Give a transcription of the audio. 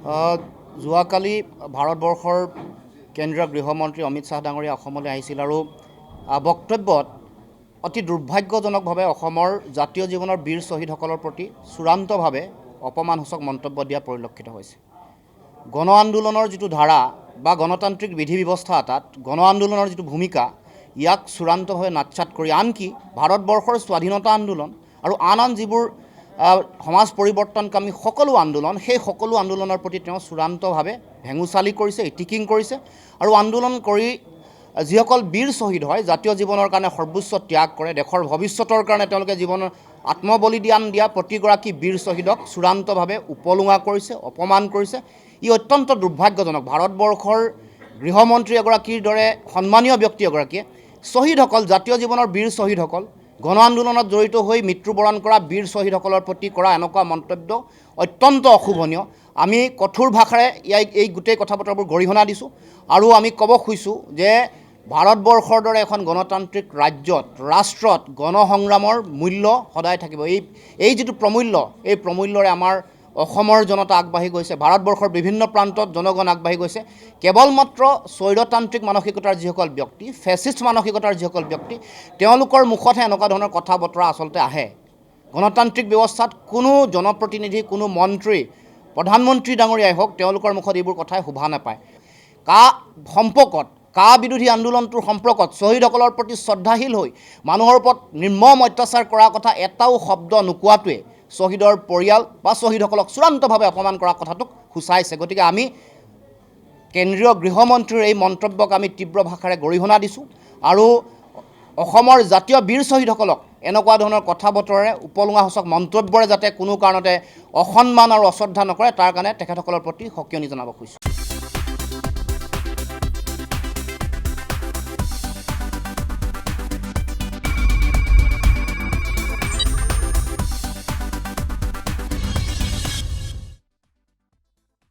যোৱাকালি ভাৰতবৰ্ষৰ কেন্দ্ৰীয় গৃহমন্ত্ৰী অমিত শ্বাহ ডাঙৰীয়া অসমলৈ আহিছিল আৰু বক্তব্যত অতি দুৰ্ভাগ্যজনকভাৱে অসমৰ জাতীয় জীৱনৰ বীৰ শ্বহীদসকলৰ প্ৰতি চূড়ান্তভাৱে অপমানসূচক মন্তব্য দিয়া পৰিলক্ষিত হৈছে। গণ আন্দোলনৰ যিটো ধাৰা বা গণতান্ত্ৰিক বিধি ব্যৱস্থা এটাত গণ আন্দোলনৰ যিটো ভূমিকা ইয়াক চূড়ান্তভাৱে নাৎসাত কৰি আনকি ভাৰতবৰ্ষৰ স্বাধীনতা আন্দোলন আৰু আন যিবোৰ সমাজ পৰিৱৰ্তনকামী সকলো আন্দোলন সেই সকলো আন্দোলনৰ প্ৰতি তেওঁ চূড়ান্তভাৱে ভেঙুচালি কৰিছে, ইটিকিং কৰিছে আৰু আন্দোলন কৰি যিসকল বীৰ শ্বহীদ হয়, জাতীয় জীৱনৰ কাৰণে সৰ্বোচ্চ ত্যাগ কৰে, দেশৰ ভৱিষ্যতৰ কাৰণে তেওঁলোকে জীৱনৰ আত্মবলিদান দিয়া প্ৰতিগৰাকী বীৰ শ্বহীদক চূড়ান্তভাৱে উপলুঙা কৰিছে, অপমান কৰিছে। ই অত্যন্ত দুৰ্ভাগ্যজনক। ভাৰতবৰ্ষৰ গৃহমন্ত্ৰী এগৰাকীৰ দৰে সন্মানীয় ব্যক্তি এগৰাকীয়ে শ্বহীদসকল, জাতীয় জীৱনৰ বীৰ শ্বহীদসকল, গণ আন্দোলনত জড়িত হৈ মৃত্যুবৰণ কৰা বীৰ শ্বহীদসকলৰ প্ৰতি কৰা এনেকুৱা মন্তব্য অত্যন্ত অশোভনীয়। আমি কঠোৰ ভাষাৰে এই গোটেই কথা বতৰাবোৰ গৰিহণা দিছোঁ আৰু আমি ক'ব খুজিছোঁ যে ভাৰতবৰ্ষৰ দৰে এখন গণতান্ত্ৰিক ৰাজ্যত, ৰাষ্ট্ৰত গণসংগ্ৰামৰ মূল্য সদায় থাকিব। এই যিটো প্ৰমূল্য, এই প্ৰমূল্যৰে আমাৰ অসমৰ জনতা আগবাঢ়ি গৈছে, ভাৰতবৰ্ষৰ বিভিন্ন প্ৰান্তত জনগণ আগবাঢ়ি গৈছে। কেৱল মাত্ৰ স্বৈৰতান্ত্ৰিক মানসিকতাৰ যিসকল ব্যক্তি, ফেচিষ্ট মানসিকতাৰ যিসকল ব্যক্তি, তেওঁলোকৰ মুখতহে এনেকুৱা ধৰণৰ কথা বতৰা আচলতে আহে। গণতান্ত্ৰিক ব্যৱস্থাত কোনো জনপ্ৰতিনিধি, কোনো মন্ত্ৰী, প্ৰধানমন্ত্ৰী ডাঙৰীয়াই হওক, তেওঁলোকৰ মুখত এইবোৰ কথাই শোভা নাপায়। কা বিৰোধী আন্দোলনটোৰ সম্পৰ্কত শ্বহীদসকলৰ প্ৰতি শ্ৰদ্ধাশীল হৈ মানুহৰ ওপৰত নিৰ্মম অত্যাচাৰ কৰাৰ কথা এটাও শব্দ নোকোৱাটোৱে শ্বহীদৰ পৰিয়াল বা শ্বহীদসকলক চূড়ান্তভাৱে অপমান কৰা কথাটোক সূচাইছে। গতিকে আমি কেন্দ্ৰীয় গৃহমন্ত্ৰীৰ এই মন্তব্যক আমি তীব্ৰ ভাষাৰে গৰিহণা দিছোঁ আৰু অসমৰ জাতীয় বীৰ শ্বহীদসকলক এনেকুৱা ধৰণৰ কথা বতৰাৰে, উপলুঙাসূচক মন্তব্যৰে যাতে কোনো কাৰণতে অসন্মান আৰু অশ্ৰদ্ধা নকৰে, তাৰ কাৰণে তেখেতসকলৰ প্ৰতি সকিয়নি জনাব খুজিছোঁ।